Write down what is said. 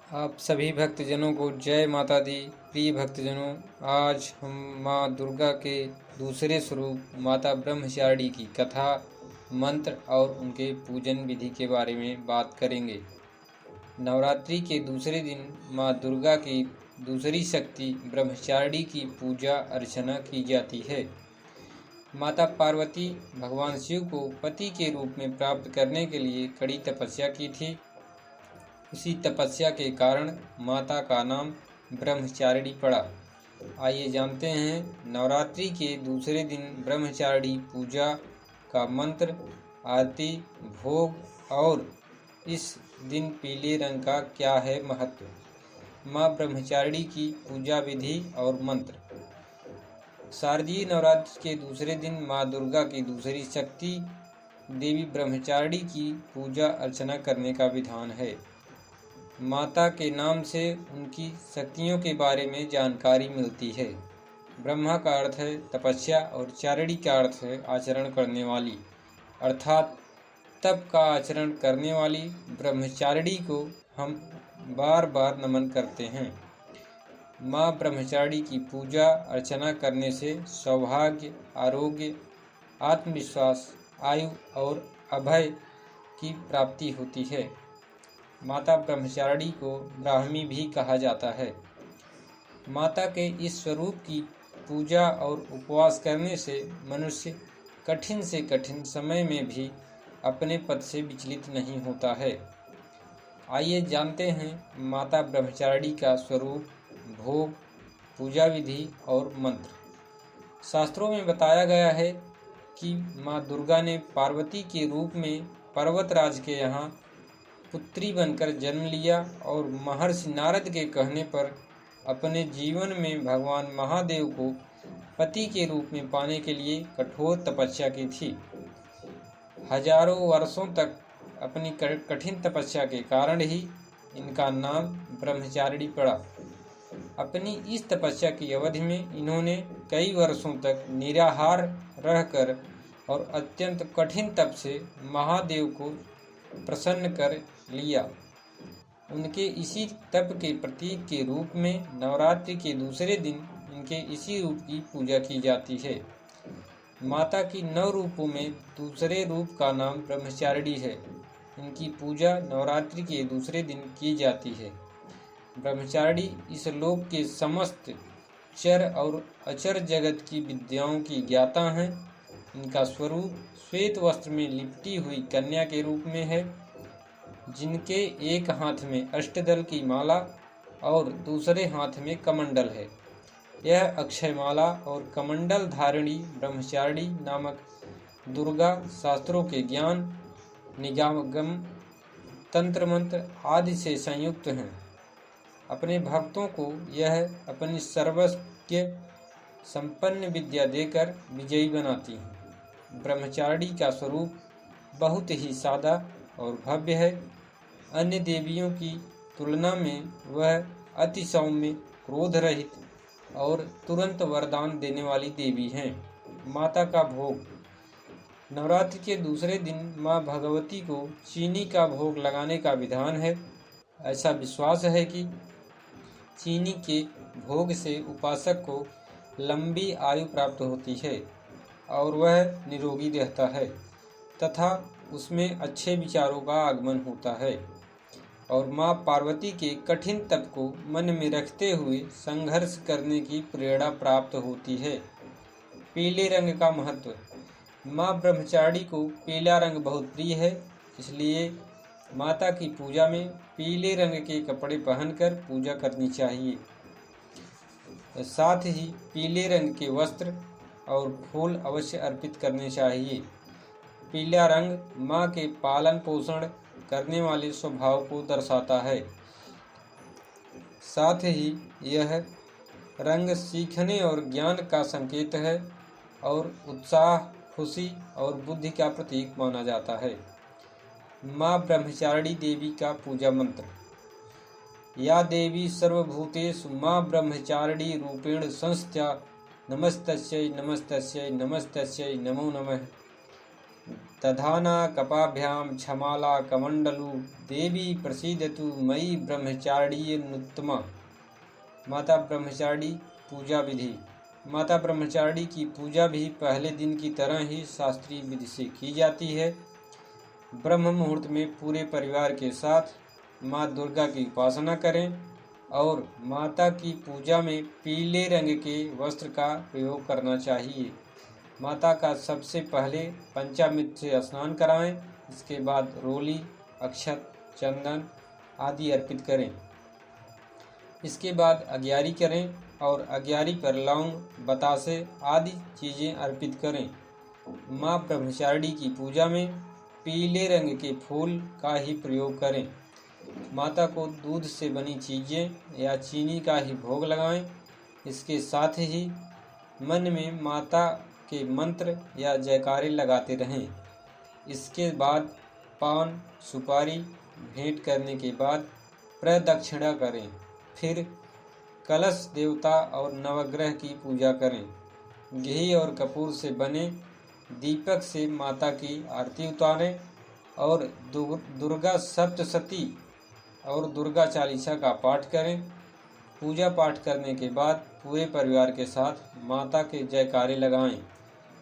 आप सभी भक्तजनों को जय माता दी। प्रिय भक्तजनों, आज हम माँ दुर्गा के दूसरे स्वरूप माता ब्रह्मचारिणी की कथा, मंत्र और उनके पूजन विधि के बारे में बात करेंगे। नवरात्रि के दूसरे दिन माँ दुर्गा की दूसरी शक्ति ब्रह्मचारिणी की पूजा अर्चना की जाती है। माता पार्वती भगवान शिव को पति के रूप में प्राप्त करने के लिए कड़ी तपस्या की थी। उसी तपस्या के कारण माता का नाम ब्रह्मचारिणी पड़ा। आइए जानते हैं नवरात्रि के दूसरे दिन ब्रह्मचारिणी पूजा का मंत्र, आरती, भोग और इस दिन पीले रंग का क्या है महत्व। माँ ब्रह्मचारिणी की पूजा विधि और मंत्र। शारदीय नवरात्रि के दूसरे दिन माँ दुर्गा की दूसरी शक्ति देवी ब्रह्मचारिणी की पूजा अर्चना करने का विधान है। माता के नाम से उनकी शक्तियों के बारे में जानकारी मिलती है। ब्रह्मा का अर्थ है तपस्या और चारिणी का अर्थ है आचरण करने वाली, अर्थात तप का आचरण करने वाली ब्रह्मचारिणी को हम बार बार नमन करते हैं। माँ ब्रह्मचारिणी की पूजा अर्चना करने से सौभाग्य, आरोग्य, आत्मविश्वास, आयु और अभय की प्राप्ति होती है। माता ब्रह्मचारिणी को ब्राह्मी भी कहा जाता है। माता के इस स्वरूप की पूजा और उपवास करने से मनुष्य कठिन से कठिन समय में भी अपने पद से विचलित नहीं होता है। आइए जानते हैं माता ब्रह्मचारिणी का स्वरूप, भोग, पूजा विधि और मंत्र। शास्त्रों में बताया गया है कि माँ दुर्गा ने पार्वती के रूप में पर्वतराज के यहाँ पुत्री बनकर जन्म लिया और महर्षि नारद के कहने पर अपने जीवन में भगवान महादेव को पति के रूप में पाने के लिए कठोर तपस्या की थी। हजारों वर्षों तक अपनी कठिन तपस्या के कारण ही इनका नाम ब्रह्मचारिणी पड़ा। अपनी इस तपस्या की अवधि में इन्होंने कई वर्षों तक निराहार रहकर और अत्यंत कठिन तप से महादेव को प्रसन्न कर लिया। उनके इसी तप के प्रतीक के रूप में नवरात्रि के दूसरे दिन इनके इसी रूप की पूजा की जाती है। माता की 9 रूपों में दूसरे रूप का नाम ब्रह्मचारिणी है। इनकी पूजा नवरात्रि के दूसरे दिन की जाती है। ब्रह्मचारिणी इस लोक के समस्त चर और अचर जगत की विद्याओं की ज्ञाता हैं। इनका स्वरूप श्वेत वस्त्र में लिपटी हुई कन्या के रूप में है, जिनके एक हाथ में अष्टदल की माला और दूसरे हाथ में कमंडल है। यह अक्षयमाला और कमंडल धारिणी ब्रह्मचारिणी नामक दुर्गा शास्त्रों के ज्ञान, निगम, तंत्र मंत्र आदि से संयुक्त हैं। अपने भक्तों को यह अपनी सर्वज्ञ संपन्न विद्या देकर विजयी बनाती हैं। ब्रह्मचारिणी का स्वरूप बहुत ही सादा और भव्य है। अन्य देवियों की तुलना में वह अति सौम्य, क्रोध रहित और तुरंत वरदान देने वाली देवी हैं। माता का भोग। नवरात्रि के दूसरे दिन माँ भगवती को चीनी का भोग लगाने का विधान है। ऐसा विश्वास है कि चीनी के भोग से उपासक को लंबी आयु प्राप्त होती है और वह निरोगी रहता है तथा उसमें अच्छे विचारों का आगमन होता है और माँ पार्वती के कठिन तप को मन में रखते हुए संघर्ष करने की प्रेरणा प्राप्त होती है। पीले रंग का महत्व। माँ ब्रह्मचारिणी को पीला रंग बहुत प्रिय है, इसलिए माता की पूजा में पीले रंग के कपड़े पहनकर पूजा करनी चाहिए। साथ ही पीले रंग के वस्त्र और फूल अवश्य अर्पित करने चाहिए। पीला रंग माँ के पालन पोषण करने वाले स्वभाव को दर्शाता है। साथ ही यह रंग सीखने और ज्ञान का संकेत है और उत्साह, खुशी और बुद्धि का प्रतीक माना जाता है। माँ ब्रह्मचारिणी देवी का पूजा मंत्र। या देवी सर्वभूतेषु माँ ब्रह्मचारिणी रूपेण संस्था नमस्तस्यै नमस्तस्यै नमस्तस्यै नमो नमः। दधाना कपाभ्याम क्षमाला कमंडलु देवी प्रसीदतु मयि ब्रह्मचारिणी नुत्तमा। माता ब्रह्मचारिणी पूजा विधि। माता ब्रह्मचारिणी की पूजा भी पहले दिन की तरह ही शास्त्रीय विधि से की जाती है। ब्रह्म मुहूर्त में पूरे परिवार के साथ माँ दुर्गा की उपासना करें और माता की पूजा में पीले रंग के वस्त्र का प्रयोग करना चाहिए। माता का सबसे पहले पंचामृत से स्नान कराएं, इसके बाद रोली, अक्षत, चंदन आदि अर्पित करें। इसके बाद अग्यारी करें और अग्यारी पर लौंग, बतासे आदि चीज़ें अर्पित करें। माँ ब्रह्मचारिणी की पूजा में पीले रंग के फूल का ही प्रयोग करें। माता को दूध से बनी चीज़ें या चीनी का ही भोग लगाएं। इसके साथ ही मन में माता के मंत्र या जयकारे लगाते रहें। इसके बाद पान सुपारी भेंट करने के बाद प्रदक्षिणा करें। फिर कलश देवता और नवग्रह की पूजा करें। घी और कपूर से बने दीपक से माता की आरती उतारें और दुर्गा सप्तशती और दुर्गा चालीसा का पाठ करें। पूजा पाठ करने के बाद पूरे परिवार के साथ माता के जयकारे लगाएं।